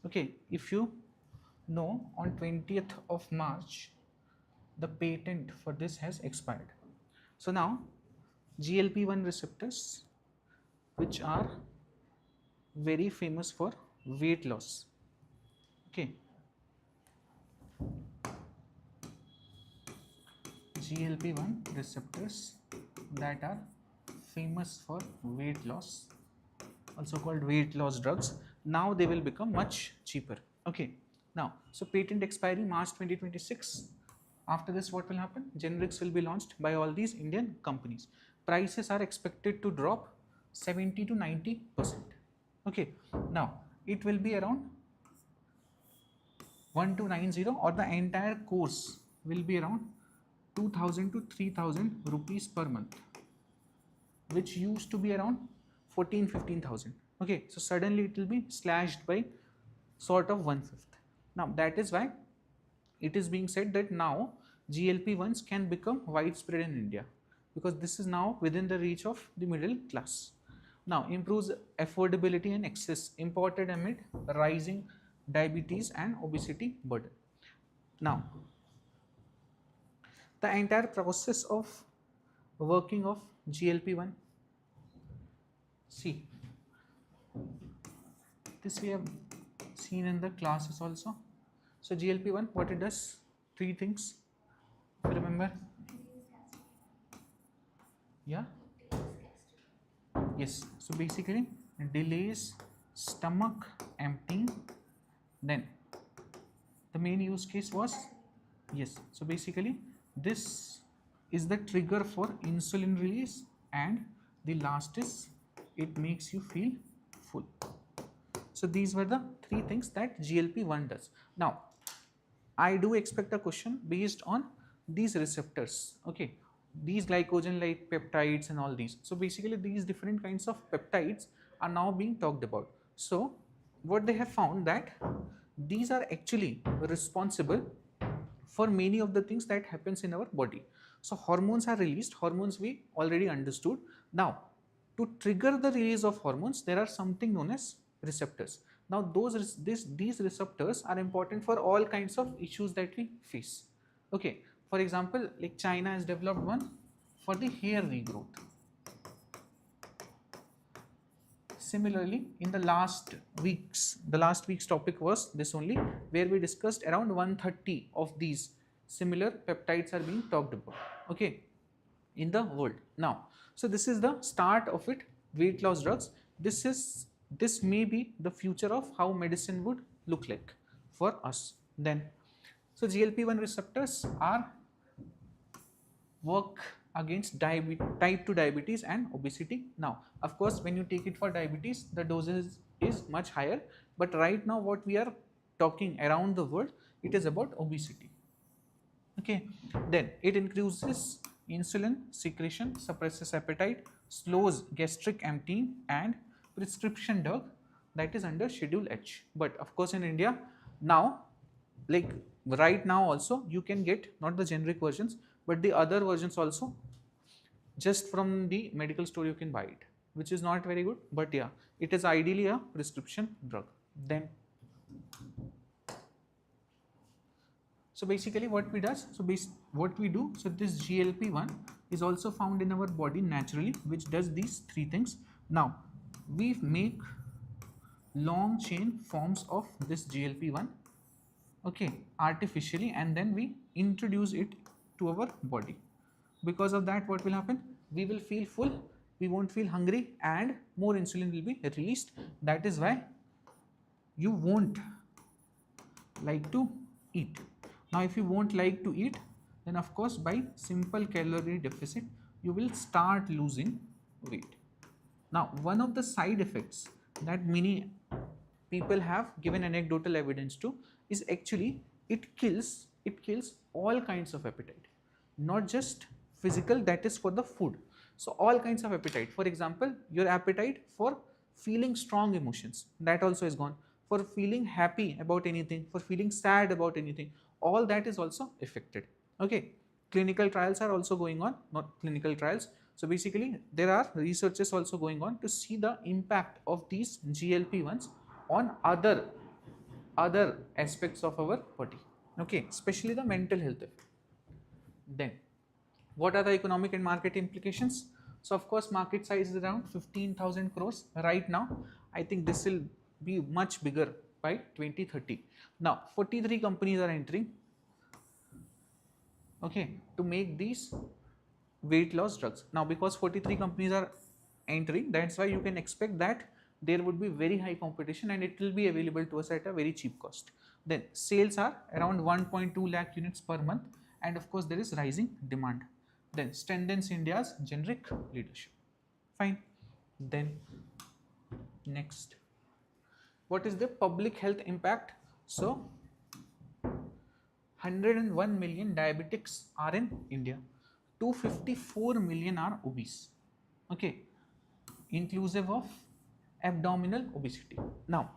Okay, if you know, on 20th of March, the patent for this has expired. So now GLP-1 receptors, which are very famous for weight loss. Okay, GLP-1 receptors that are famous for weight loss, also called weight loss drugs, now they will become much cheaper. Okay, now so patent expiry March 2026. After this, what will happen? Generics will be launched by all these Indian companies. Prices are expected to drop 70 to 90%. Okay, now it will be around 1290, or the entire course will be around 2000 to 3000 rupees per month, which used to be around 14-15,000. Okay, so suddenly it will be slashed by sort of 1/5. Now that is why it is being said that now GLP-1s can become widespread in India, because this is now within the reach of the middle class. Now improves affordability and access, imported amid rising diabetes and obesity burden. Now the entire process of working of GLP-1, see, this we have seen in the classes also. So GLP-1, what it does? Three things, if you remember. Yeah, yes, so basically delays stomach emptying. Then the main use case was, yes, so basically this is the trigger for insulin release, and the last is it makes you feel full. So these were the three things that GLP-1 does. Now I do expect a question based on these receptors. Okay, these glycogen like peptides and all these. So basically these different kinds of peptides are now being talked about. So what they have found, that these are actually responsible for many of the things that happens in our body. So hormones are released. Hormones we already understood. Now to trigger the release of hormones, there are something known as receptors. Now these receptors are important for all kinds of issues that we face. Okay, for example, like China has developed one for the hair regrowth. Similarly, in the last week's topic was this only, where we discussed around 130 of these similar peptides are being talked about. Okay, in the world. Now so this is the start of it, weight loss drugs. This may be the future of how medicine would look like for us. Then so GLP-1 receptors are work against type 2 diabetes and obesity. Now of course when you take it for diabetes, the dosage is much higher, but right now what we are talking around the world, it is about obesity. Okay, then it increases insulin secretion, suppresses appetite, slows gastric emptying, and prescription drug that is under Schedule H. But of course in India now, like right now also, you can get not the generic versions but the other versions also. Just from the medical store you can buy it, which is not very good, but yeah, it is ideally a prescription drug. Then so basically what we do, so this GLP-1 is also found in our body naturally, which does these three things. Now we make long chain forms of this GLP-1, okay, artificially, and then we introduce it to our body. Because of that, what will happen? We will feel full, we won't feel hungry, and more insulin will be released. That is why you won't like to eat. Now if you won't like to eat, then of course by simple calorie deficit you will start losing weight. Now one of the side effects that many people have given anecdotal evidence to is actually it kills all kinds of appetite, not just physical, that is for the food. So all kinds of appetite, for example your appetite for feeling strong emotions, that also is gone. For feeling happy about anything, for feeling sad about anything, all that is also affected. Okay, clinical trials are also going on, not clinical trials. So basically there are researches also going on to see the impact of these GLP-1s on other other aspects of our body, okay, especially the mental health effect. Then what are the economic and market implications? So of course market size is around 15,000 crores right now. I think this will be much bigger by 2030. Now 43 companies are entering, okay, to make these weight loss drugs. Now because 43 companies are entering, that's why you can expect that there would be very high competition and it will be available to us at a very cheap cost. Then sales are around 1.2 lakh units per month, and of course there is rising demand. Then strengthens India's generic leadership. Fine. Then next, what is the public health impact? So 101 million diabetics are in India, 254 million are obese, okay, inclusive of abdominal obesity. Now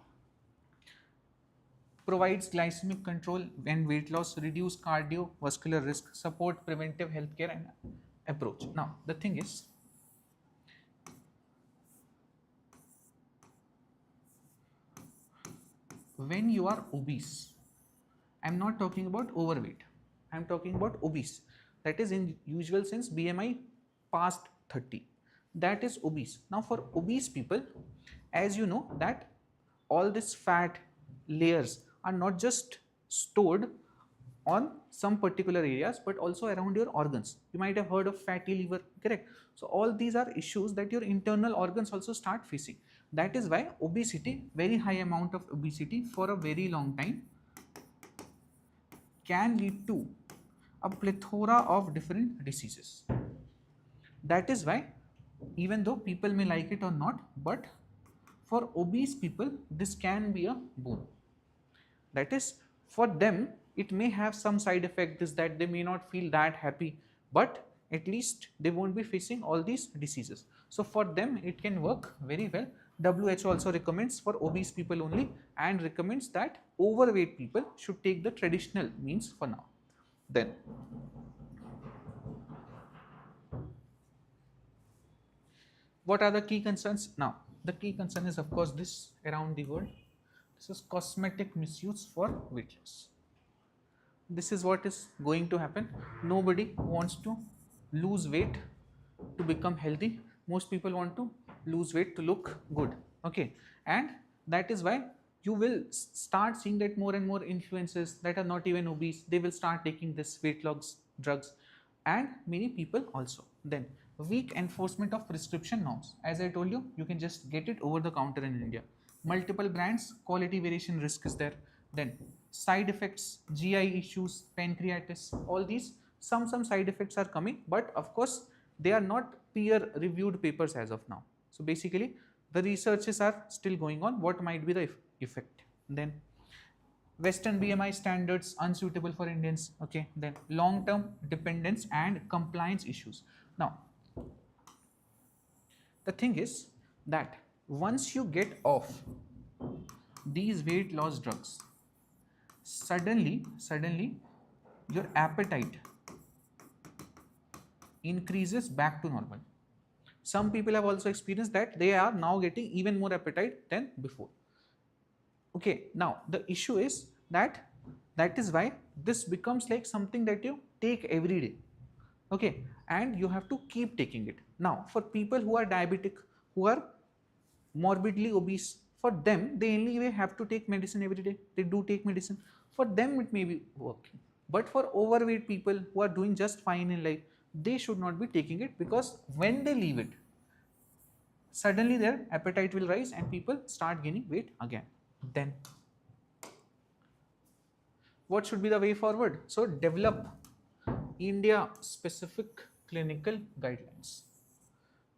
provides glycemic control and weight loss, reduce cardiovascular risk, support preventive healthcare and approach. Now the thing is, when you are obese, I'm not talking about overweight, I'm talking about obese, that is in usual sense BMI past 30, that is obese. Now for obese people, as you know that all this fat layers are not just stored on some particular areas but also around your organs. You might have heard of fatty liver, correct? So all these are issues that your internal organs also start facing. That is why obesity, very high amount of obesity for a very long time, can lead to a plethora of different diseases. That is why, even though people may like it or not, but for obese people this can be a boon. That is, for them it may have some side effect, is that they may not feel that happy, but at least they won't be facing all these diseases. So for them it can work very well. WHO also recommends for obese people only, and recommends that overweight people should take the traditional means for now. Then what are the key concerns? Now the key concern is of course this around the world. This is cosmetic misuse for weight loss. This is what is going to happen. Nobody wants to lose weight to become healthy. Most people want to lose weight to look good, okay, and that is why you will start seeing that more and more influencers that are not even obese, they will start taking this weight loss drugs, and many people also. Then weak enforcement of prescription norms. As I told you, you can just get it over the counter in India. Multiple brands, quality variation risk is there. Then side effects, GI issues, pancreatitis, all these, some side effects are coming, but of course they are not peer reviewed papers as of now. So basically the researches are still going on, what might be the effect. Then Western BMI standards unsuitable for Indians, okay. Then long term dependence and compliance issues. Now the thing is that once you get off these weight loss drugs, suddenly your appetite increases back to normal. Some people have also experienced that they are now getting even more appetite than before. Okay, now the issue is that is why this becomes like something that you take every day, okay, and you have to keep taking it. Now for people who are diabetic, who are morbidly obese, for them they anyway have to take medicine every day. They do take medicine, for them it may be working, but for overweight people who are doing just fine in life, they should not be taking it, because when they leave it, suddenly their appetite will rise and people start gaining weight again. Then what should be the way forward? So develop India specific clinical guidelines.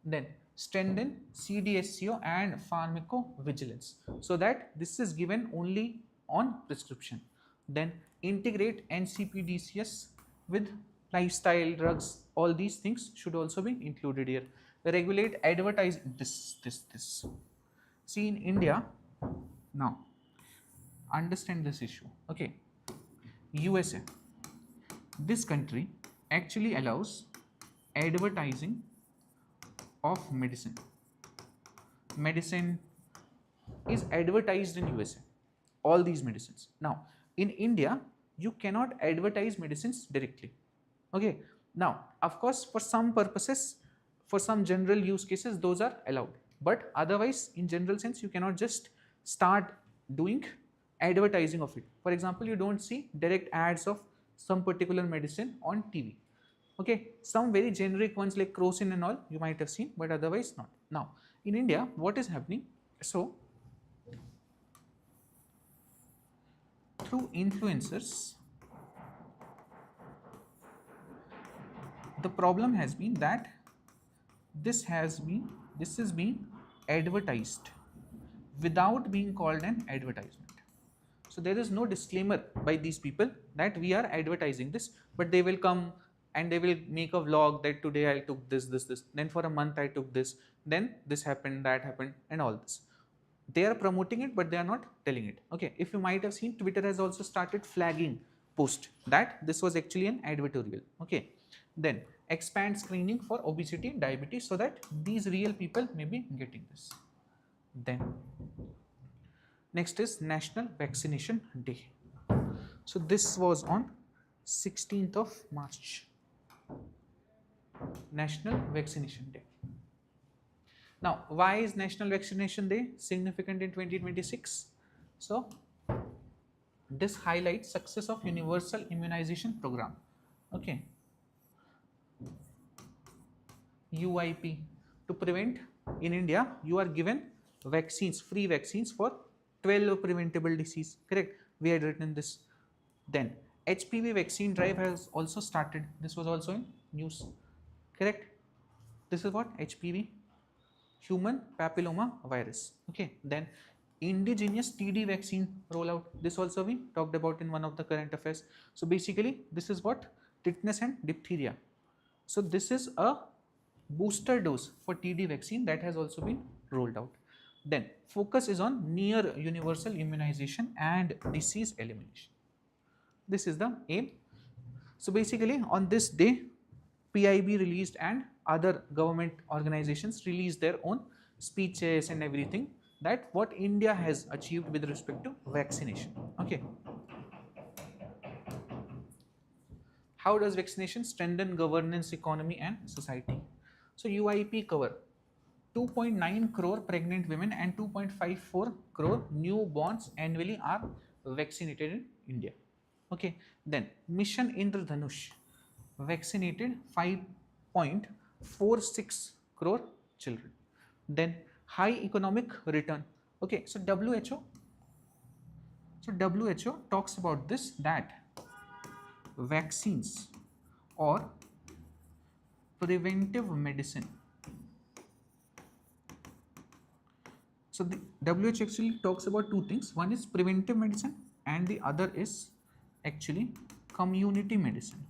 Then strengthen CDSCO and pharmacovigilance, so that this is given only on prescription. Then integrate NCP-DCS with lifestyle drugs. All these things should also be included here. Regulate advertising. This. See, in India, now understand this issue, okay. USA, this country actually allows advertising of medicine. Medicine is advertised in USA. all these medicines. Now in India you cannot advertise medicines directly. Okay, now of course for some purposes, for some general use cases, those are allowed, but otherwise in general sense you cannot just start doing advertising of it. For example, you don't see direct ads of some particular medicine on TV. Okay, some very generic ones like Crocin and all you might have seen, but otherwise not. Now in India what is happening, so through influencers the problem has been that this is being advertised without being called an advertisement. So there is no disclaimer by these people that we are advertising this, but they will come and they will make a vlog that today I took this, then for a month I took this, then this happened, that happened, and all this. They are promoting it, but they are not telling it. Okay, if you might have seen, Twitter has also started flagging post that this was actually an advertorial. Okay, then expand screening for obesity, diabetes, so that these real people may be getting this. Then next is National Vaccination Day. So this was on 16th of March, National Vaccination Day. Now, why is National Vaccination Day significant in 2026? So this highlights success of universal immunization program. Okay, UIP. To prevent, in India you are given vaccines, free vaccines for 12 preventable disease, correct? We had written this. Then HPV vaccine drive has also started. This was also in news, correct? This is what? HPV, human papilloma virus. Okay, then indigenous TD vaccine rollout. This also we talked about in one of the current affairs. So basically this is what? Tetanus and diphtheria. So this is a booster dose for TD vaccine that has also been rolled out. Then focus is on near universal immunization and disease elimination. This is the aim. So basically on this day PIB released and other government organizations released their own speeches and everything that what India has achieved with respect to vaccination. Okay, how does vaccination strengthen governance, economy and society? So UIP cover 2.9 crore pregnant women and 2.54 crore newborns annually are vaccinated in India. Okay, then Mission Indradhanush vaccinated 5.46 crore children. Then high economic return. Okay, so WHO talks about this, that vaccines or preventive medicine. So the WHO actually talks about two things. One is preventive medicine and the other is actually community medicine.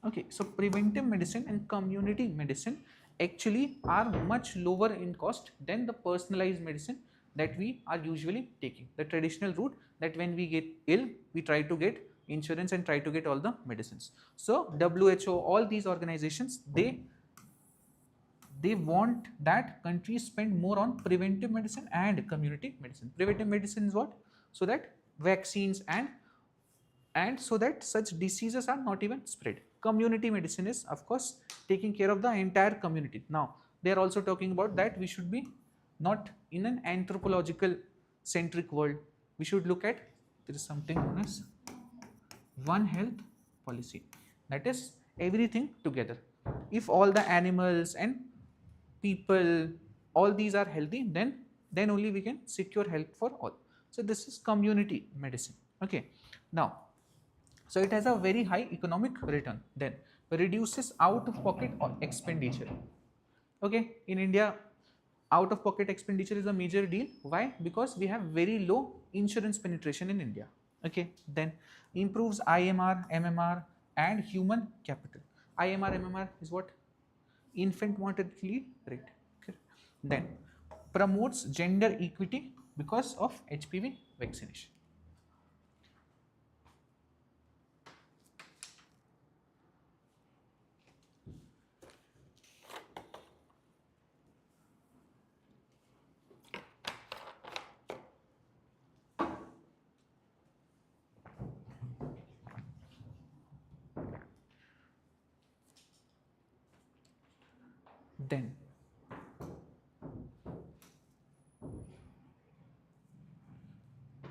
Okay, so preventive medicine and community medicine actually are much lower in cost than the personalized medicine that we are usually taking. The traditional route that when we get ill, we try to get insurance and try to get all the medicines. So WHO, all these organizations, they want that countries spend more on preventive medicine and community medicine. Preventive medicine is what? So that vaccines and so that such diseases are not even spread. Community medicine is of course taking care of the entire community. Now they are also talking about that we should be not in an anthropological centric world. We should look at, there is something known as One Health policy, that is everything together. If all the animals and people, all these are healthy, then only we can secure health for all. So this is community medicine. Okay, now so it has a very high economic return, then reduces out of pocket expenditure. Okay, in India out of pocket expenditure is a major deal. Why? Because we have very low insurance penetration in India. Okay, then improves IMR, MMR and human capital. IMR, MMR is what? Infant mortality rate. Okay. Then promotes gender equity because of HPV vaccination. Then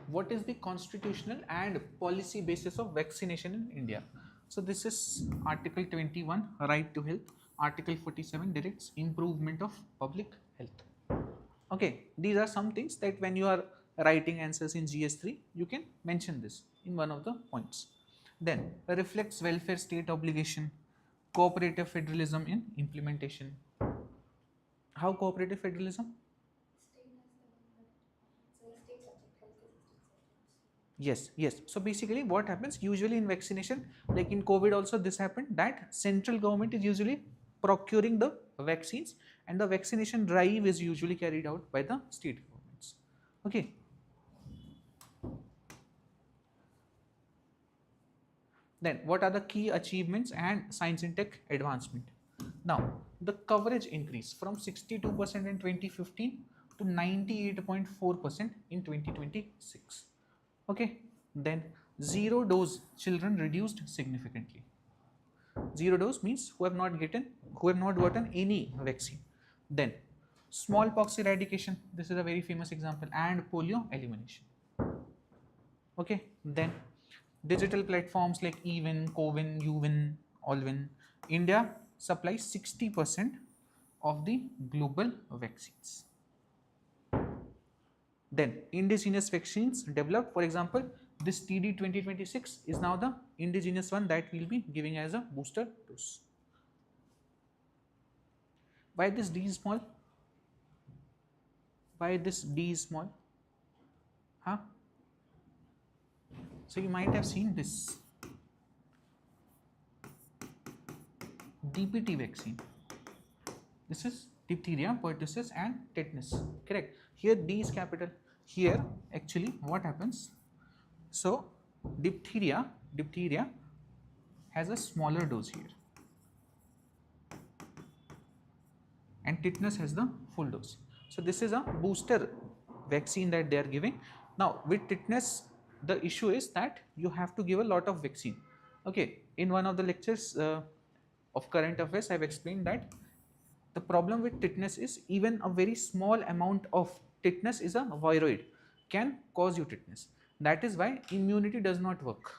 what is the constitutional and policy basis of vaccination in India? So this is Article 21, right to health. Article 47 directs improvement of public health. Okay, these are some things that when you are writing answers in GS3, you can mention this in one of the points. Then reflects welfare state obligation, cooperative federalism in implementation. How cooperative federalism? Yes, yes. So basically what happens usually in vaccination, like in COVID also this happened, that central government is usually procuring the vaccines and the vaccination drive is usually carried out by the state governments. Okay. Then what are the key achievements and science and tech advancement? Now the coverage increase from 62% in 2015 to 98.4% in 2026. Okay, then zero dose children reduced significantly. Zero dose means who have not gotten any vaccine. Then smallpox eradication, this is a very famous example, and polio elimination. Okay, then digital platforms like Even, Covin, Uvin, Allwin. India supplies 60% of the global vaccines. Then indigenous vaccines developed, for example, this TD 2026 is now the indigenous one that will be giving as a booster dose. Why this D is small? Why this D is small? Huh? So you might have seen this DPT vaccine. This is diphtheria, pertussis and tetanus. Correct. Here D is capital. Here actually what happens? So diphtheria has a smaller dose here, and tetanus has the full dose. So this is a booster vaccine that they are giving. Now with tetanus, the issue is that you have to give a lot of vaccine. Okay, in one of the lectures of current affairs, I have explained that the problem with tetanus is even a very small amount of tetanus is a viroid, can cause you tetanus. That is why immunity does not work.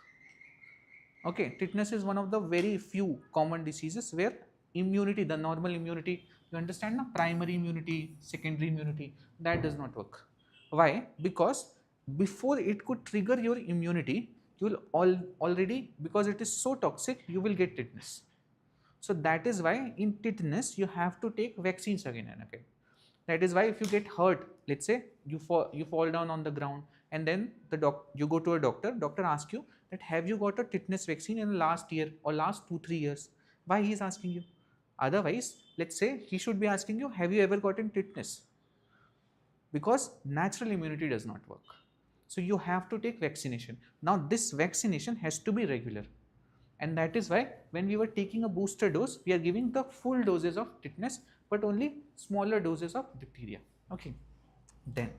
Okay, tetanus is one of the very few common diseases where immunity, the normal immunity, you understand now, primary immunity, secondary immunity, that does not work. Why? Because before it could trigger your immunity, you will already, because it is so toxic, you will get tetanus. So that is why in tetanus you have to take vaccines again and again. That is why if you get hurt, let's say you fall down on the ground and then you go to a doctor asks you that have you got a tetanus vaccine in the last year or last 2-3 years. Why he is asking you? Otherwise, let's say he should be asking you, have you ever gotten tetanus? Because natural immunity does not work. So you have to take vaccination. Now this vaccination has to be regular. And that is why when we were taking a booster dose, we are giving the full doses of tetanus, but only smaller doses of diphtheria. Okay. Then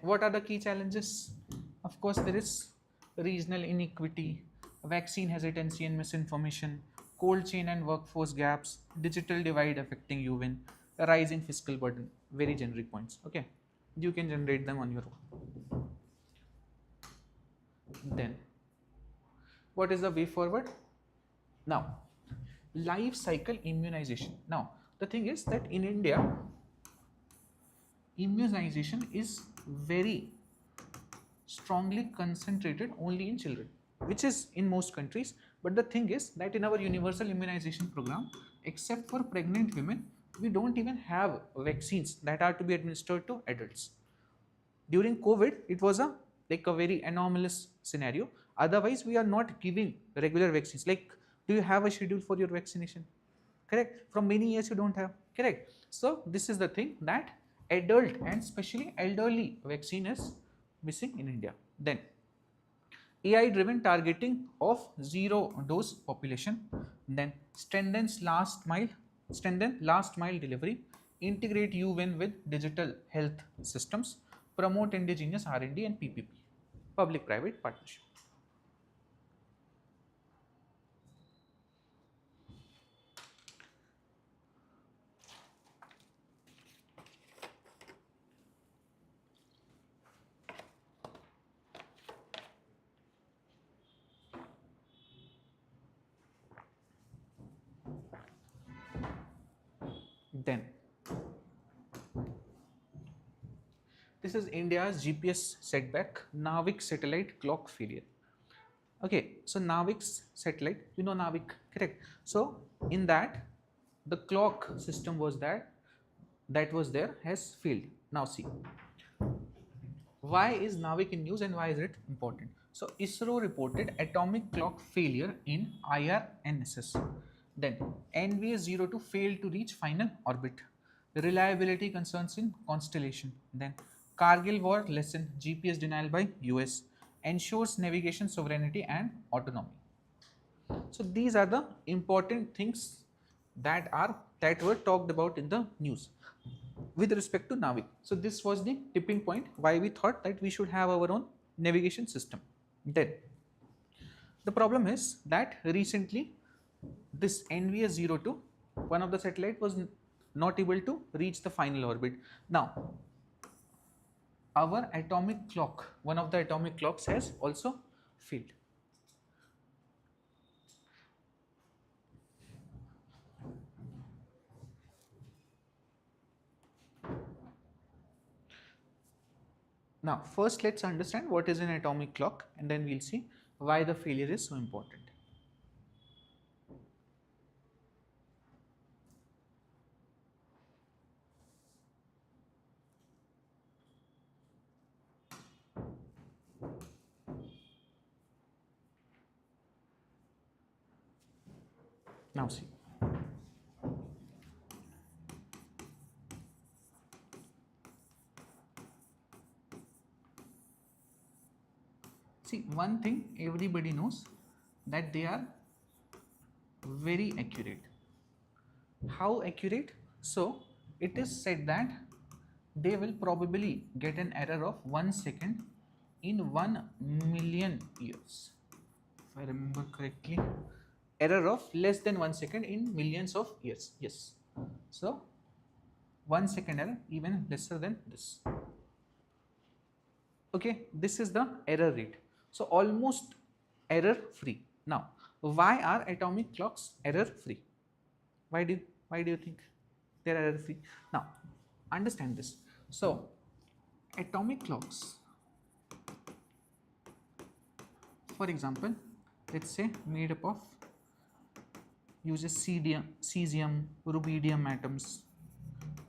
what are the key challenges? Of course, there is regional inequity, vaccine hesitancy and misinformation, cold chain and workforce gaps, digital divide affecting UWIN, a rise in fiscal burden, very generic points. Okay, you can generate them on your own. Then, what is the way forward? Now, life cycle immunization. Now, the thing is that in India, immunization is very strongly concentrated only in children, which is in most countries. But the thing is that in our universal immunization program, except for pregnant women, we don't even have vaccines that are to be administered to adults. During COVID, it was a very anomalous scenario. Otherwise, we are not giving regular vaccines. Like, do you have a schedule for your vaccination? Correct. From many years you don't have. Correct. So this is the thing, that adult and especially elderly vaccine is missing in India. Then AI driven targeting of zero dose population. Then strengthen last mile delivery, integrate UWIN with digital health systems, promote indigenous R&D and PPP, public private partnership. this is India's GPS setback, Navik satellite clock failure. Okay, so Navik's satellite, you know Navik, correct? So in that, the clock system was that was there has failed. Now see, why is Navik in news and why is it important? So ISRO reported atomic clock failure in IRNSS. Then NVS-02 failed to reach final orbit. Reliability concerns in constellation. Then Kargil war lesson, GPS denial by US. Ensures navigation sovereignty and autonomy. So these are the important things that were talked about in the news with respect to Navik. So this was the tipping point why we thought that we should have our own navigation system. Then the problem is that recently this NVS-02, one of the satellite was not able to reach the final orbit. Now our atomic clock, one of the atomic clocks has also failed. Now, first let's understand what is an atomic clock and then we'll see why the failure is so important. Now see. See, one thing everybody knows that they are very accurate. How accurate? So, it is said that they will probably get an error of 1 second in 1 million years. If I remember correctly, error of less than 1 second in millions of years. Yes. So, 1 second error, even lesser than this. Okay, this is the error rate. So almost error free. Now, why are atomic clocks error free? Why do you think they are error free? Now, understand this. So, atomic clocks, for example, let's say made up of uses cesium, rubidium atoms.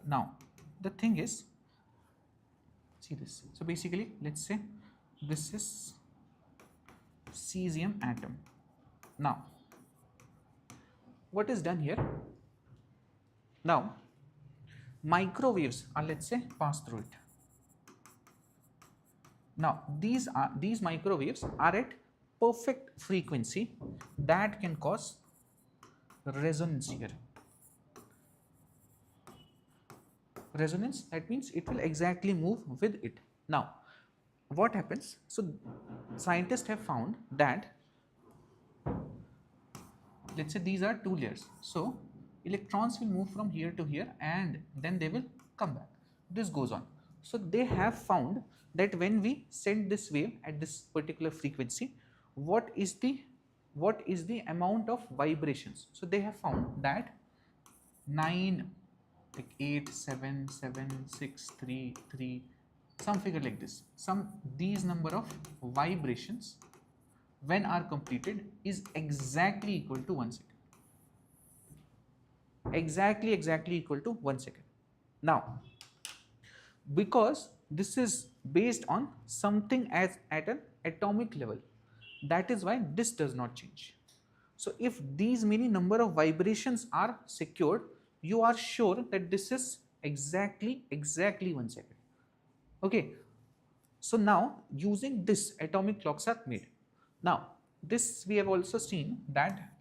Now, the thing is, see this. So basically, let's say this is cesium atom. Now, what is done here? Now, microwaves are, let's say, pass through it. Now, these microwaves are at perfect frequency that can cause resonance here. Resonance, that means it will exactly move with it. Now, what happens? So, scientists have found that, let's say these are two layers. So, electrons will move from here to here and then they will come back. This goes on. So, they have found that when we send this wave at this particular frequency, what is the amount of vibrations? So, they have found that 9, like 8, 7, 7, 6, 3, 3, some figure like this, these number of vibrations when are completed is exactly equal to 1 second. Exactly equal to 1 second. Now, because this is based on something at an atomic level, that is why this does not change. So if these many number of vibrations are secured, you are sure that this is exactly 1 second. Okay, so now using this atomic clocks are made. Now this we have also seen that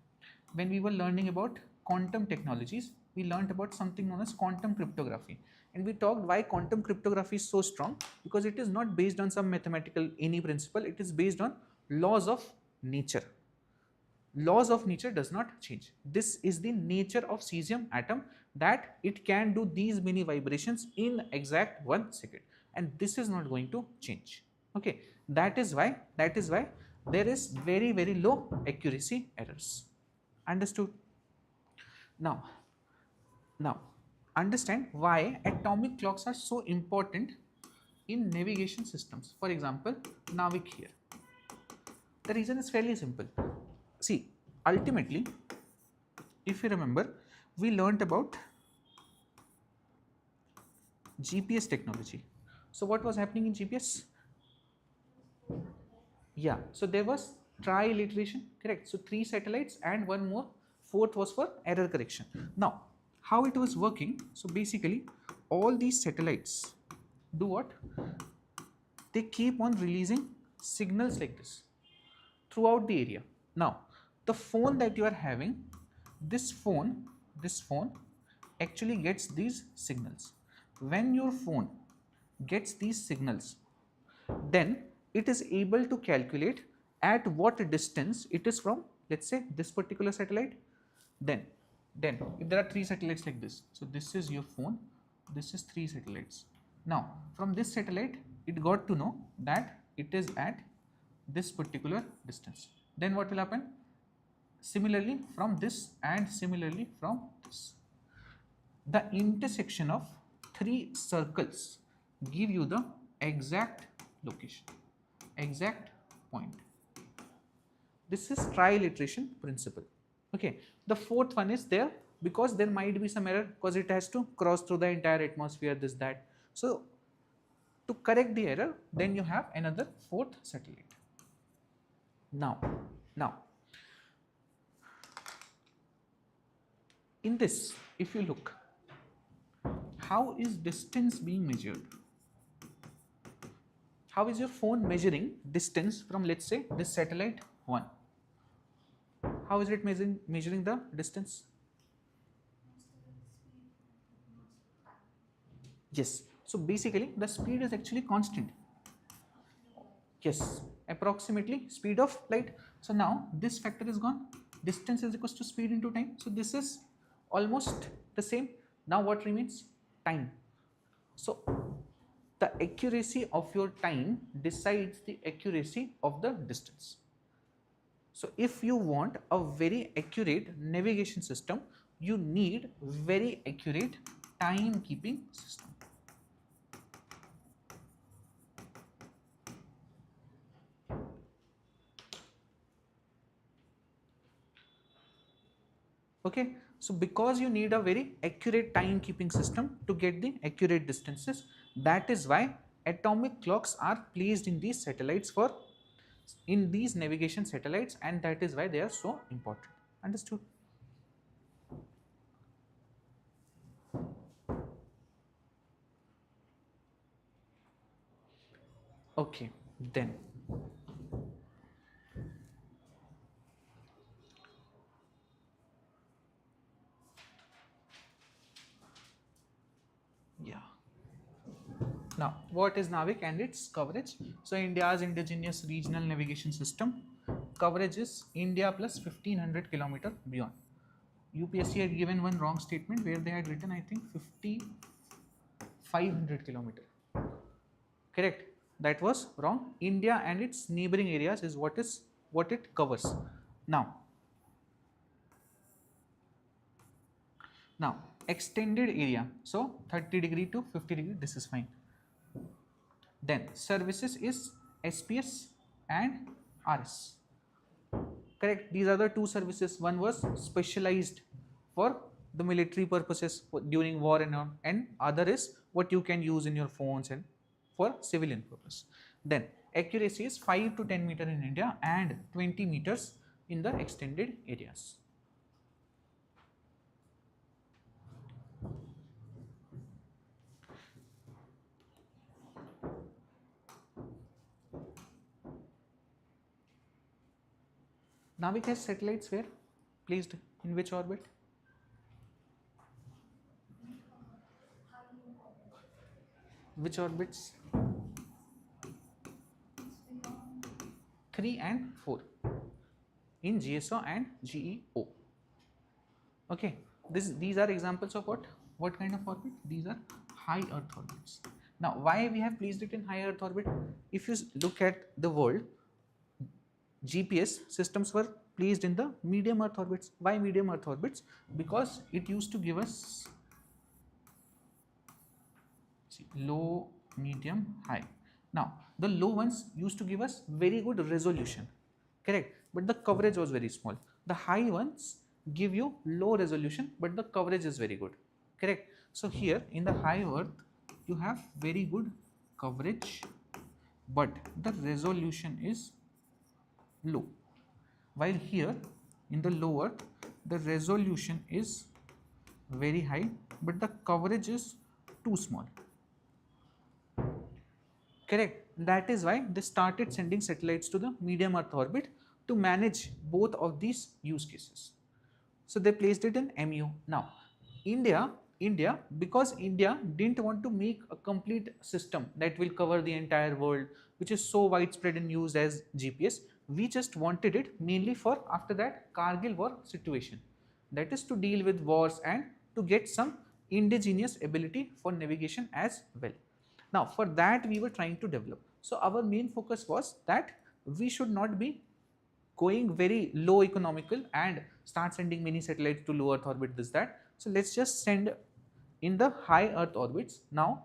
when we were learning about quantum technologies, we learned about something known as quantum cryptography, and we talked why quantum cryptography is so strong, because it is not based on some mathematical any principle, it is based on laws of nature. Laws of nature does not change. This is the nature of cesium atom, that it can do these many vibrations in exact 1 second, and this is not going to change. Okay, that is why there is very low accuracy errors. Understood? Now understand why atomic clocks are so important in navigation systems. For example, Navik here. The reason is fairly simple. See, ultimately, if you remember, we learnt about GPS technology. So what was happening in GPS? Yeah, so there was tri-iteration, correct? So 3 satellites and one more, fourth was for error correction. Now, how it was working? So basically, all these satellites do what? They keep on releasing signals like this throughout the area. Now, the phone that you are having, this phone actually gets these signals. When your phone gets these signals, then it is able to calculate at what distance it is from, let's say, this particular satellite. Then if there are 3 satellites like this, so this is your phone, this is 3 satellites. Now from this satellite it got to know that it is at this particular distance. Then what will happen? Similarly from this and similarly from this, the intersection of 3 circles give you the exact location, exact point. This is tri-iteration principle. Okay, the fourth one is there because there might be some error because it has to cross through the entire atmosphere, this, that. So to correct the error, then you have another 4th satellite. Now in this, if you look, how is distance being measured? How is your phone measuring distance from, let's say, this satellite 1? How is it measuring the distance? Yes. So basically the speed is actually constant. Yes, approximately speed of light. So now this factor is gone. Distance is equals to speed into time. So this is almost the same. Now what remains? Time. So the accuracy of your time decides the accuracy of the distance. So if you want a very accurate navigation system, you need very accurate timekeeping system. Okay, so because you need a very accurate timekeeping system to get the accurate distances, that is why atomic clocks are placed in these satellites in these navigation satellites, and that is why they are so important. Understood? Okay, then yeah. Now, what is NAVIC and its coverage? So, India's indigenous regional navigation system coverage is India plus 1500 km beyond. UPSC had given one wrong statement where they had written, I think, 5500 km. Correct? That was wrong. India and its neighboring areas is what it covers. Now extended area, so 30 degree to 50 degree, this is fine. Then services is SPS and RS. Correct? These are the 2 services. One was specialized for the military purposes during war and other is what you can use in your phones and for civilian purpose. Then accuracy is 5 to 10 meter in India and 20 meters in the extended areas. Navik has satellites where? Placed in which orbit? Which orbits? 3 and 4 in GSO and GEO. Okay, these are examples of what kind of orbit? These are high Earth orbits. Now, why we have placed it in high Earth orbit? If you look at the world, GPS systems were placed in the medium Earth orbits. Why medium Earth orbits? Because it used to give us low medium, high. Now, the low ones used to give us very good resolution, correct? But the coverage was very small. The high ones give you low resolution, but the coverage is very good, correct? So here in the high earth, you have very good coverage, but the resolution is low. While here in the low earth, the resolution is very high, but the coverage is too small. Correct. That is why they started sending satellites to the medium Earth orbit to manage both of these use cases. So they placed it in MEO. Now, India, because India didn't want to make a complete system that will cover the entire world, which is so widespread and used as GPS, we just wanted it mainly for after that Kargil war situation. That is to deal with wars and to get some indigenous ability for navigation as well. Now, for that we were trying to develop. So our main focus was that we should not be going very low economical and start sending many satellites to low Earth orbit, this that. So let's just send in the high Earth orbits now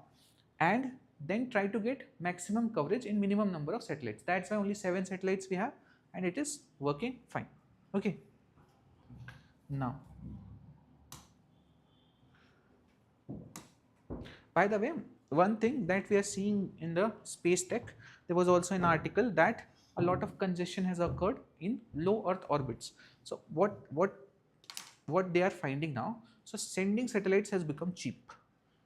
and then try to get maximum coverage in minimum number of satellites. That's why only 7 satellites we have and it is working fine. Okay. Now, by the way, one thing that we are seeing in the space tech, there was also an article that a lot of congestion has occurred in low Earth orbits. So what they are finding now, so sending satellites has become cheap.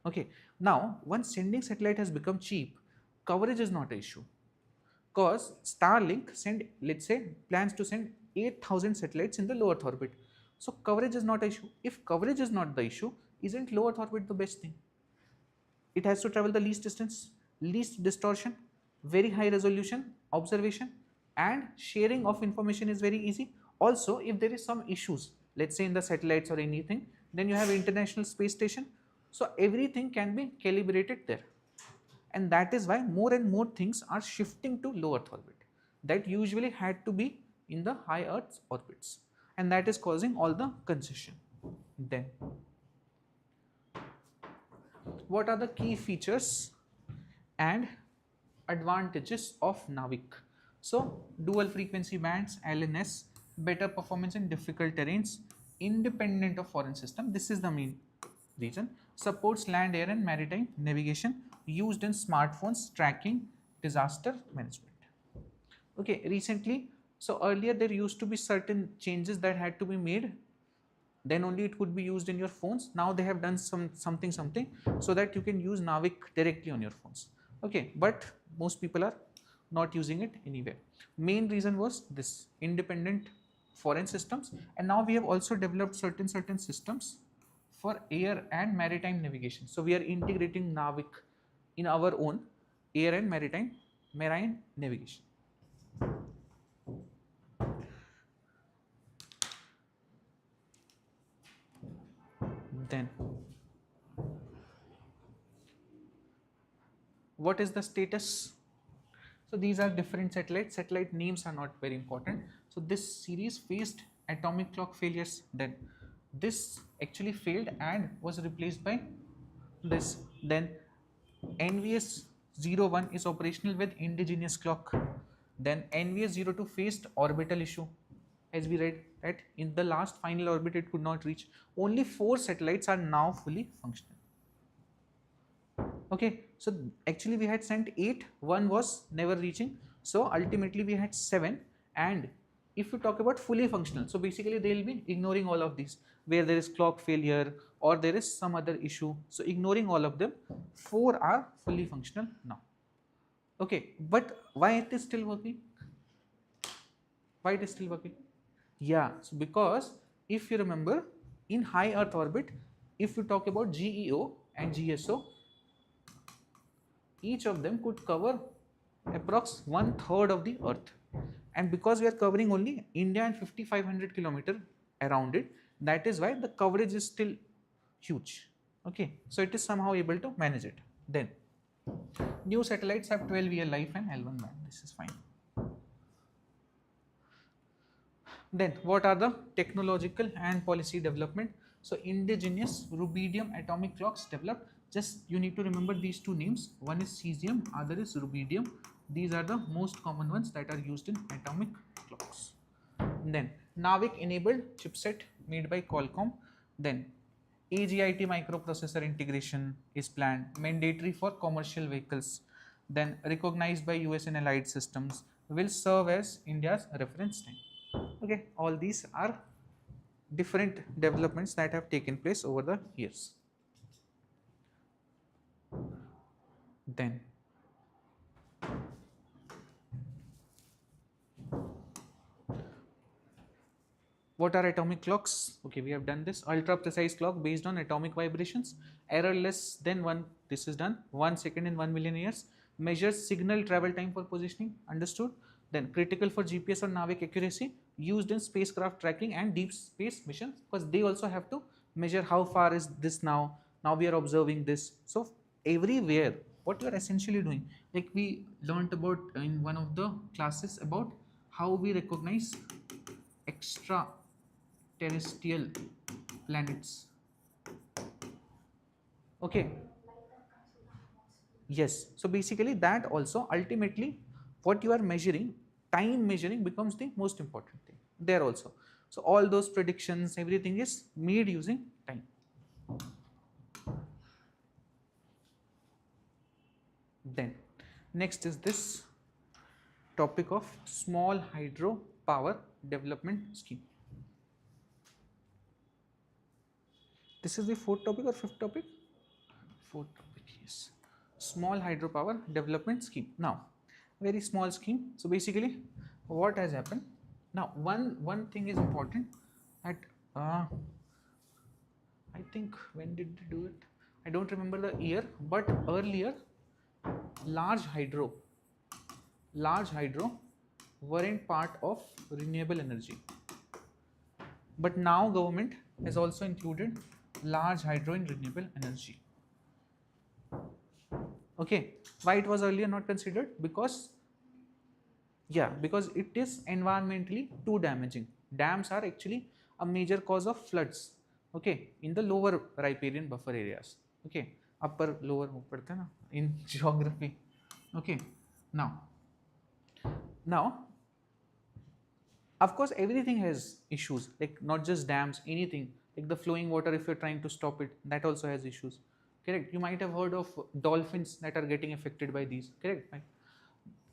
Okay, now once sending satellite has become cheap, coverage is not an issue. Because Starlink let's say plans to send 8,000 satellites in the low Earth orbit. So coverage is not an issue. If coverage is not the issue, isn't low Earth orbit the best thing? It has to travel the least distance, least distortion, very high resolution observation, and sharing of information is very easy. Also, if there is some issues, let's say in the satellites or anything, then you have International Space Station. So everything can be calibrated there. And that is why more and more things are shifting to low Earth orbit. That usually had to be in the high Earth orbits. And that is causing all the congestion. Then, what are the key features and advantages of Navik? So, dual frequency bands, LNS, better performance in difficult terrains, independent of foreign system. This is the main reason. Supports land, air and maritime navigation, used in smartphones, tracking, disaster management. Okay, recently, so earlier there used to be certain changes that had to be made, then only it could be used in your phones. Now they have done something so that you can use Navik directly on your phones. Okay, but most people are not using it anywhere. Main reason was this independent foreign systems, and now we have also developed certain systems for air and maritime navigation. So we are integrating Navik in our own air and marine navigation. Then, what is the status? So these are different satellites. Satellite names are not very important. So this series faced atomic clock failures. Then this actually failed and was replaced by this. Then NVS-01 is operational with indigenous clock. Then NVS-02 faced orbital issue. As we read that in the last final orbit it could not reach. Only 4 satellites are now fully functional. Okay, so actually we had sent 8, one was never reaching. So ultimately we had 7, and if you talk about fully functional, so basically they will be ignoring all of these where there is clock failure or there is some other issue. So ignoring all of them, 4 are fully functional now. Okay, but why it is still working? Why it is still working? Yeah, so because if you remember in high Earth orbit, if you talk about GEO and GSO, each of them could cover approx 1/3 of the Earth, and because we are covering only India and 5,500 km around it, that is why the coverage is still huge. Okay, so it is somehow able to manage it. Then new satellites have 12-year life and L1 band. This is fine. Then what are the technological and policy development? So indigenous rubidium atomic clocks developed. Just you need to remember these two names. One is cesium, other is rubidium. These are the most common ones that are used in atomic clocks. Then NAVIC enabled chipset made by Qualcomm. Then AGIT microprocessor integration is planned, mandatory for commercial vehicles. Then recognized by US and allied systems, will serve as India's reference time. Okay, all these are different developments that have taken place over the years. Then what are atomic clocks? Okay, we have done this. Ultra precise clock based on atomic vibrations, error less than 1, this is done, 1 second in 1 million years, measures signal travel time for positioning, understood. Then critical for GPS or NAVIC accuracy, used in spacecraft tracking and deep space missions, because they also have to measure how far is this now, now we are observing this. So everywhere, what you are essentially doing, like we learnt about in one of the classes about how we recognize extraterrestrial planets. Okay, yes, so basically that also ultimately what you are measuring, time measuring becomes the most important thing there also. So all those predictions, everything is made using time. Then next is this topic of small hydro power development scheme. This is the fourth topic or fifth topic? Fourth topic, yes. Small hydropower development scheme. Now, very small scheme. So basically, what has happened? Now, one thing is important that I think when did they do it? I don't remember the year, but earlier, large hydro weren't part of renewable energy. But now government has also included large hydro in renewable energy. Okay, why it was earlier not considered? Because it is environmentally too damaging. Dams are actually a major cause of floods, okay, in the lower riparian buffer areas. Okay, upper lower in geography. Okay, now of course everything has issues, like not just dams, anything like the flowing water, if you're trying to stop it, that also has issues. Correct, you might have heard of dolphins that are getting affected by these, correct?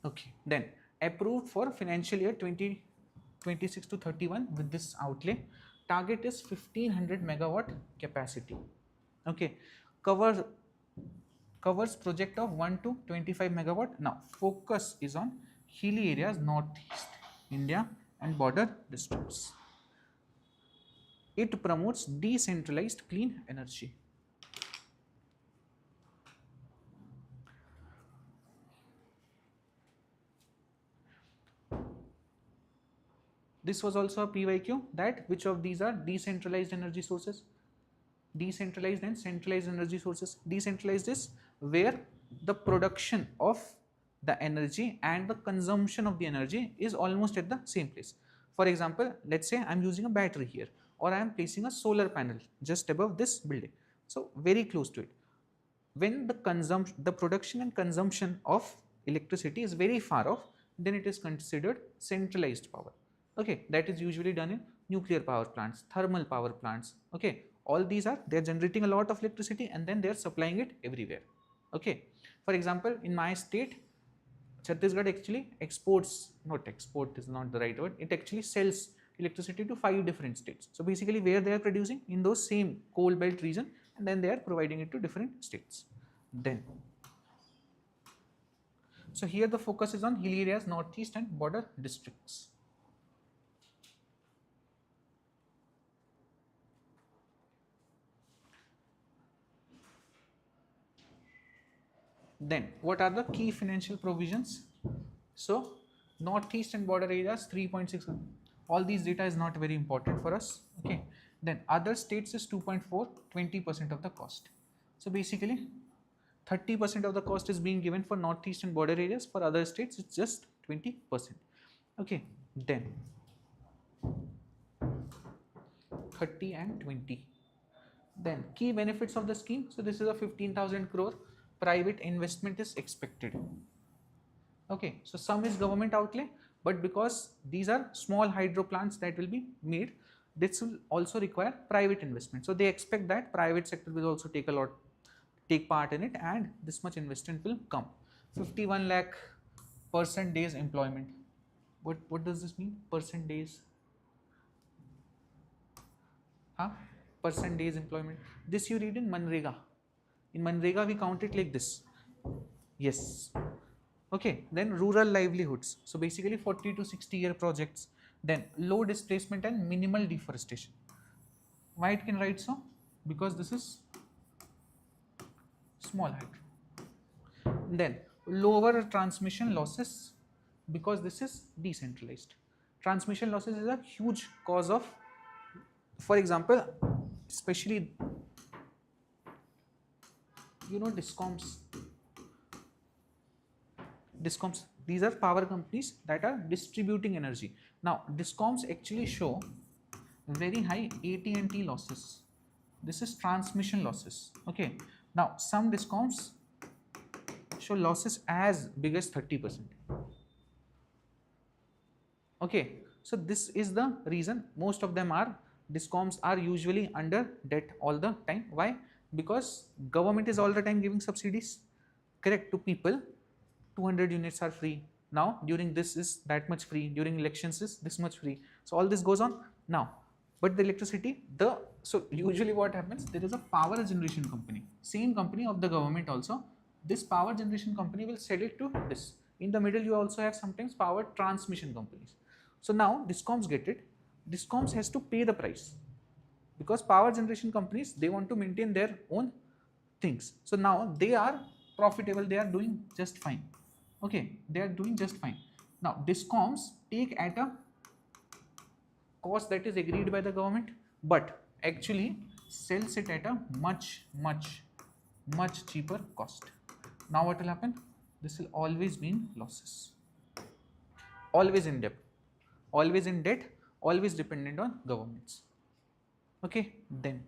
Okay, then approved for financial year 2026 to 31 with this outlay. Target is 1500 megawatt capacity. Okay, covers project of 1 to 25 megawatt. Now focus is on hilly areas, northeast India and border districts. It promotes decentralized clean energy. This was also a PYQ, that which of these are decentralized energy sources? Decentralized and centralized energy sources. Decentralized is where the production of the energy and the consumption of the energy is almost at the same place. For example, let's say I'm using a battery here, or I am placing a solar panel just above this building, so very close to it. When the production and consumption of electricity is very far off, then it is considered centralized power. Okay, that is usually done in nuclear power plants, thermal power plants. Okay, all these are, they are generating a lot of electricity and then they are supplying it everywhere. Okay, for example, in my state Chhattisgarh actually exports, not export is not the right word, it actually sells electricity to 5 different states. So basically where they are producing in those same coal belt region, and then they are providing it to different states. Then, so here the focus is on hilly areas, northeast and border districts. Then what are the key financial provisions? So northeast and border areas 3.6, all these data is not very important for us. Okay, then other states is 2.4, 20% of the cost. So basically 30% of the cost is being given for northeast and border areas, for other states it's just 20%. Okay, then 30 and 20. Then key benefits of the scheme. So this is a 15,000 crore private investment is expected. Okay, so some is government outlay, but because these are small hydro plants that will be made, this will also require private investment. So they expect that private sector will also take part in it, and this much investment will come. 51 lakh percent days employment. What does this mean? Percent days? Huh? Percent days employment. This you read in Manrega. In Manrega we count it like this. Yes. Okay, then rural livelihoods. So basically 40 to 60-year projects. Then low displacement and minimal deforestation. Why it can write so? Because this is small hydro. Then lower transmission losses, because this is decentralized. Transmission losses is a huge cause of, for example, especially discoms. These are power companies that are distributing energy. Now discoms actually show very high AT&T losses. This is transmission losses. Okay, now some discoms show losses as big as 30%. Okay, so this is the reason most of them are discoms are usually under debt all the time. Why? Because government is all the time giving subsidies, correct, to people. 200 units are free. Now during this is that much free, during elections is this much free. So all this goes on now. But the electricity, so usually what happens, there is a power generation company, same company of the government also. This power generation company will sell it to this. In the middle you also have sometimes power transmission companies. So now discoms get it. Discoms has to pay the price, because power generation companies, they want to maintain their own things. So now they are profitable, they are doing just fine. Okay, they are doing just fine. Now discoms take at a cost that is agreed by the government, but actually sells it at a much cheaper cost. Now what will happen? This will always mean losses, always in debt, always dependent on governments. Okay, then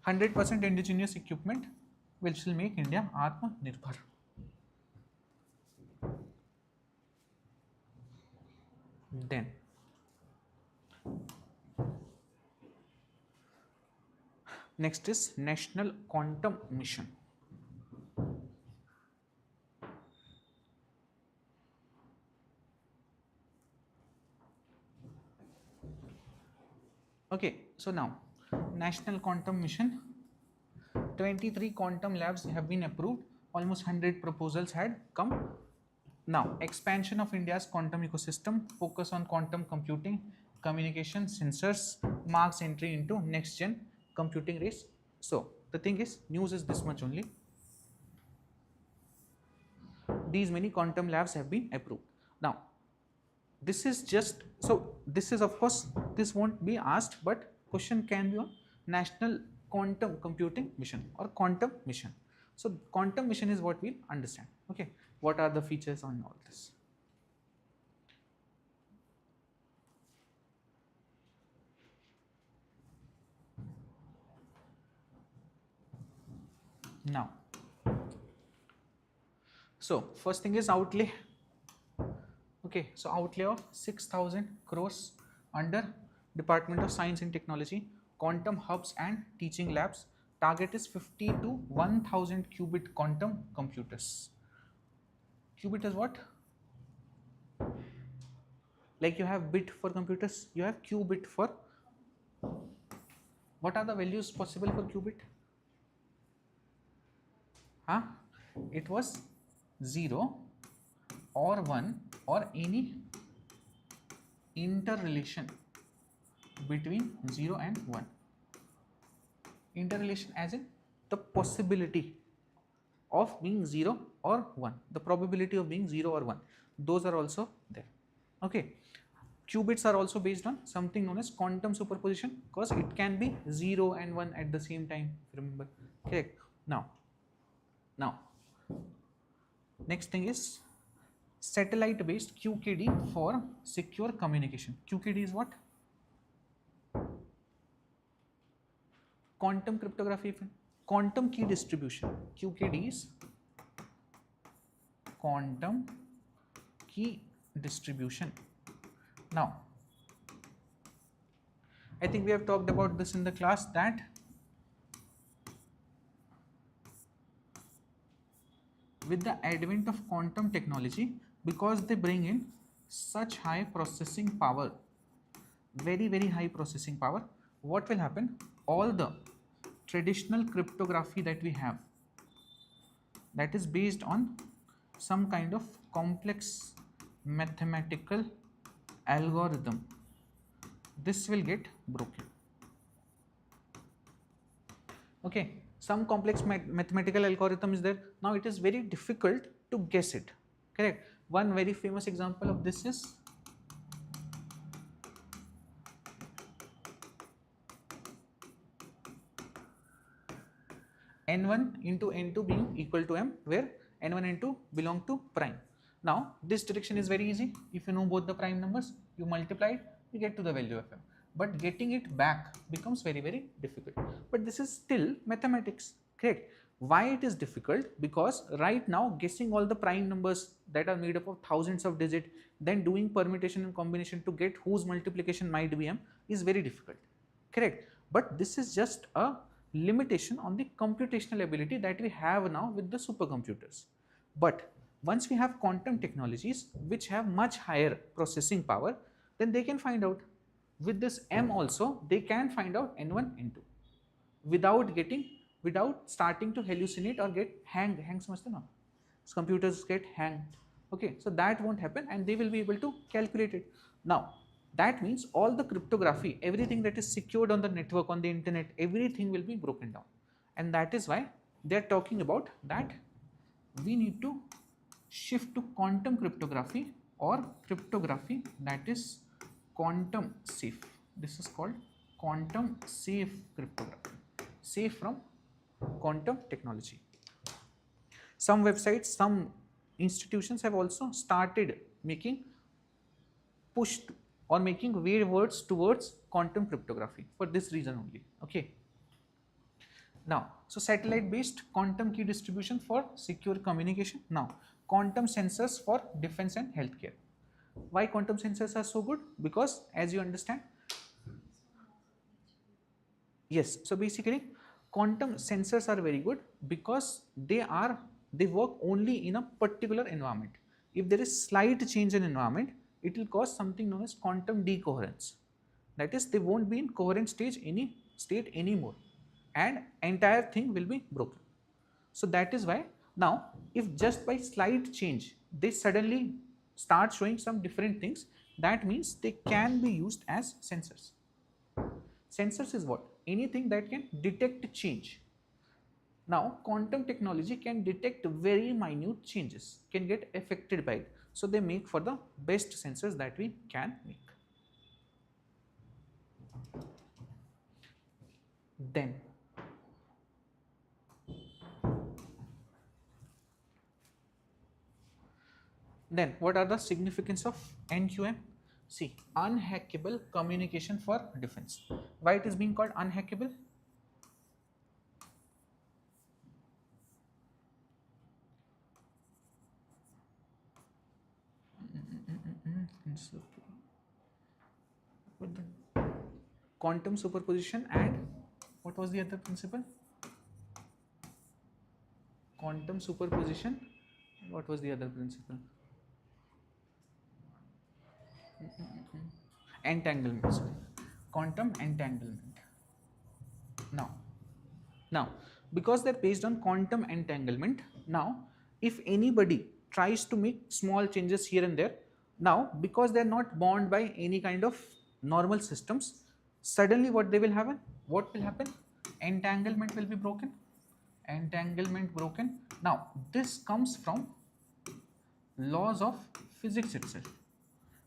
100% indigenous equipment which will make India Atmanirbhar. Then next is National Quantum Mission. Okay, so now National Quantum Mission, 23 quantum labs have been approved, almost 100 proposals had come. Now expansion of India's quantum ecosystem, focus on quantum computing, communication, sensors, marks entry into next gen computing race. So the thing is, news is this much only. These many quantum labs have been approved. Now this is just, so this is, of course this won't be asked, but question can be on National Quantum Computing Mission or Quantum Mission. So quantum mission is what we'll understand. Okay, what are the features on all this? Now, so first thing is outlay. Okay, so outlay of 6,000 crores under Department of Science and Technology, quantum hubs and teaching labs. Target is 50 to 1000 qubit quantum computers. Qubit is what? Like you have bit for computers, you have qubit for. What are the values possible for qubit? Huh? It was 0 or 1 or any interrelation between 0 and 1. Interrelation as in the possibility of being 0 or 1, the probability of being 0 or 1, those are also there. Okay, qubits are also based on something known as quantum superposition, because it can be 0 and 1 at the same time, remember, correct? Now next thing is satellite based QKD for secure communication. QKD is what? quantum cryptography, quantum key distribution, QKD is quantum key distribution. Now, I think we have talked about this in the class that with the advent of quantum technology, because they bring in such high processing power, very high processing power, what will happen? All the traditional cryptography that we have, that is based on some kind of complex mathematical algorithm, this will get broken. Okay, some complex mathematical algorithm is there. Now it is very difficult to guess it. Correct. One very famous example of this is n1 into n2 being equal to m, where n1 and n2 belong to prime. Now this direction is very easy. If you know both the prime numbers, you multiply it, you get to the value of m. But getting it back becomes very difficult. But this is still mathematics, correct? Why it is difficult? Because right now guessing all the prime numbers that are made up of thousands of digits, then doing permutation and combination to get whose multiplication might be m is very difficult, correct? But this is just a limitation on the computational ability that we have now with the supercomputers. But once we have quantum technologies which have much higher processing power, then they can find out. With this m also, they can find out n1, n2 without starting to hallucinate or get hanged. समझते ना? Computers get hanged. Okay, so that won't happen and they will be able to calculate it. Now, that means all the cryptography, everything that is secured on the network, on the internet, everything will be broken down. And that is why they are talking about that we need to shift to quantum cryptography or cryptography that is quantum safe. This is called quantum safe cryptography, safe from quantum technology. Some websites, some institutions have also started making pushed or making way words towards quantum cryptography for this reason only. Okay. Now, so satellite based quantum key distribution for secure communication. Now, quantum sensors for defense and healthcare. Why quantum sensors are so good? Because as you understand, yes, so basically quantum sensors are very good because they work only in a particular environment. If there is slight change in environment, it will cause something known as quantum decoherence. That is, they won't be in coherent state anymore and entire thing will be broken. So that is why now if just by slight change they suddenly start showing some different things, that means they can be used as sensors. Sensors is what? Anything that can detect change. Now quantum technology can detect very minute changes, can get affected by it. So they make for the best sensors that we can make. Then what are the significance of NQM? See, unhackable communication for defense. Why it is being called unhackable? Quantum superposition and what was the other principle? Quantum superposition. What was the other principle? Entanglement. Sorry. Quantum entanglement. Now, because they're based on quantum entanglement, now if anybody tries to make small changes here and there, now because they're not bound by any kind of normal systems, suddenly what will happen? Entanglement will be broken. Entanglement broken. Now this comes from laws of physics itself.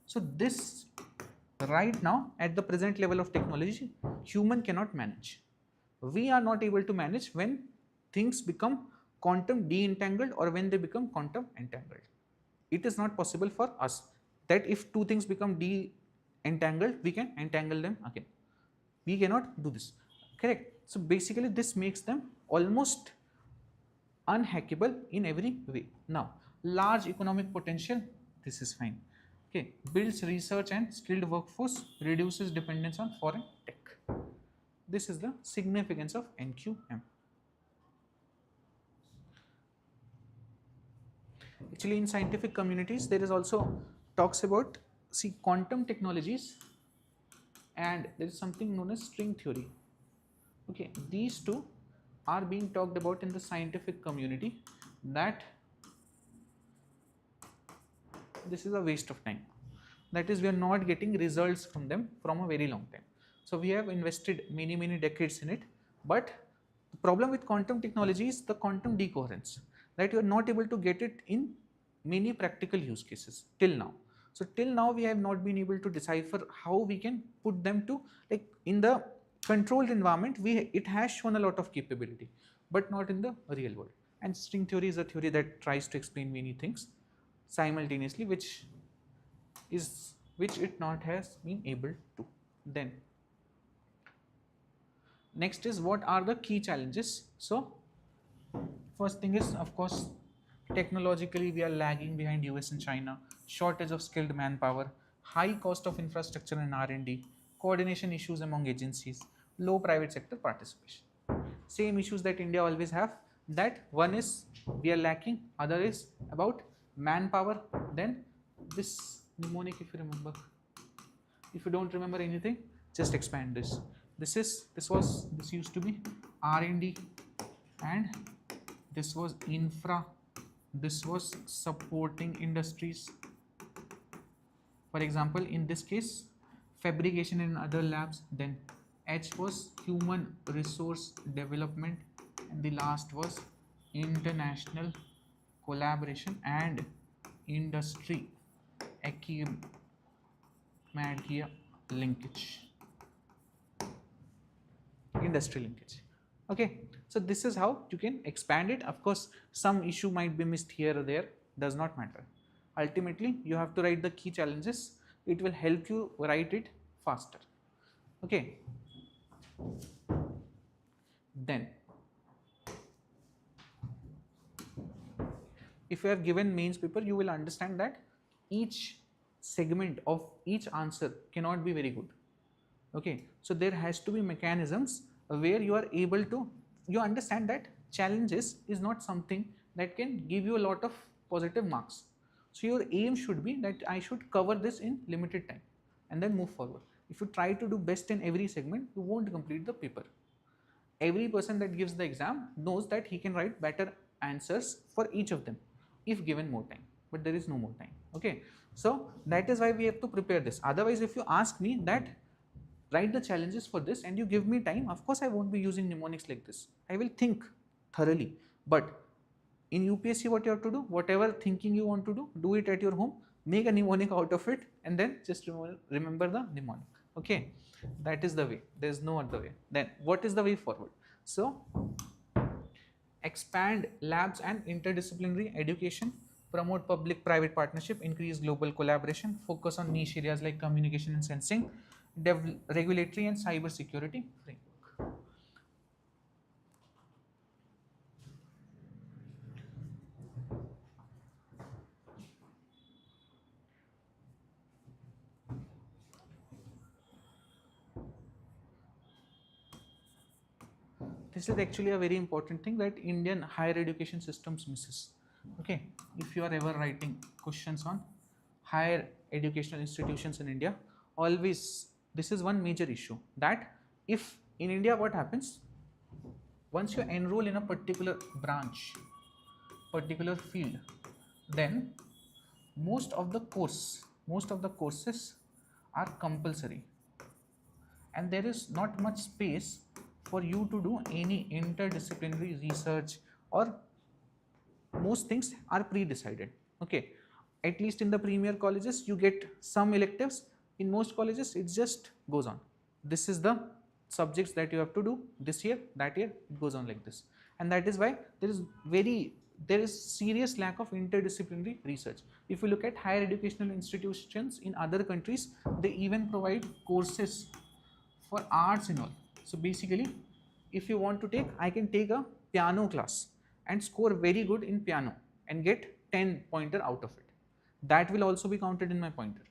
So this right now at the present level of technology, human cannot manage. We are not able to manage when things become quantum de-entangled or when they become quantum entangled. It is not possible for us that if two things become de-entangled, we can entangle them again. We cannot do this, correct? So basically this makes them almost unhackable in every way. Now, large economic potential, this is fine. Okay, builds research and skilled workforce, reduces dependence on foreign tech. This is the significance of NQM. Actually, in scientific communities, there is also talks about, see, quantum technologies, and there is something known as string theory. Okay, these two are being talked about in the scientific community, that this is a waste of time. That is, we are not getting results from them from a very long time. So we have invested many decades in it, but the problem with quantum technology is the quantum decoherence, that you are not able to get it in many practical use cases till now. So till now we have not been able to decipher how we can put them to, like, in the controlled environment, it has shown a lot of capability, but not in the real world. And string theory is a theory that tries to explain many things simultaneously, which it not has been able to. Then next is, what are the key challenges? So first thing is, of course, technologically we are lagging behind US and China, shortage of skilled manpower, high cost of infrastructure and R&D, coordination issues among agencies, low private sector participation. Same issues that India always have, that one is we are lacking, other is about manpower. Then this mnemonic, if you remember, if you don't remember anything, just expand this. This used to be R&D, and this was infra, this was supporting industries. For example, in this case, fabrication in other labs. Then H was human resource development, and the last was international collaboration and industry academia linkage, industry linkage. Okay, so this is how you can expand it. Of course, some issue might be missed here or there, does not matter. Ultimately, you have to write the key challenges. It will help you write it faster. Okay. Then, if you have given mains paper, you will understand that each segment of each answer cannot be very good. Okay, so there has to be mechanisms where you are able to, you understand that challenges is not something that can give you a lot of positive marks. So your aim should be that I should cover this in limited time and then move forward. If you try to do best in every segment, you won't complete the paper. Every person that gives the exam knows that he can write better answers for each of them if given more time, but there is no more time. Okay, so that is why we have to prepare this. Otherwise, if you ask me that write the challenges for this and you give me time, of course I won't be using mnemonics like this. I will think thoroughly. But in UPSC, what you have to do, whatever thinking you want to do it at your home, make a mnemonic out of it, and then just remember the mnemonic. Okay, that is the way. There is no other way. Then what is the way forward? So expand labs and interdisciplinary education, promote public-private partnership, increase global collaboration, focus on niche areas like communication and sensing, regulatory and cyber security framework. This is actually a very important thing that Indian higher education systems misses. Okay, if you are ever writing questions on higher educational institutions in India, always this is one major issue, that if in India what happens, once you enroll in a particular branch, particular field, then most of the courses are compulsory, and there is not much space for you to do any interdisciplinary research, or most things are pre-decided. Okay, at least in the premier colleges you get some electives. In most colleges it just goes on, this is the subjects that you have to do this year, that year, it goes on like this. And that is why there is serious lack of interdisciplinary research. If you look at higher educational institutions in other countries, they even provide courses for arts and all. So basically if you want to take, I can take a piano class and score very good in piano and get 10 pointer out of it. That will also be counted in my pointer.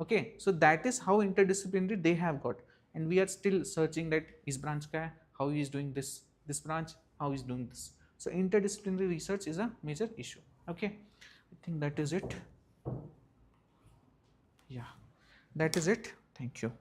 Okay, so that is how interdisciplinary they have got, and we are still searching that his branch ka hai, how he is doing this branch, how he is doing this. So interdisciplinary research is a major issue. Okay, I think that is it. Yeah, that is it. Thank you.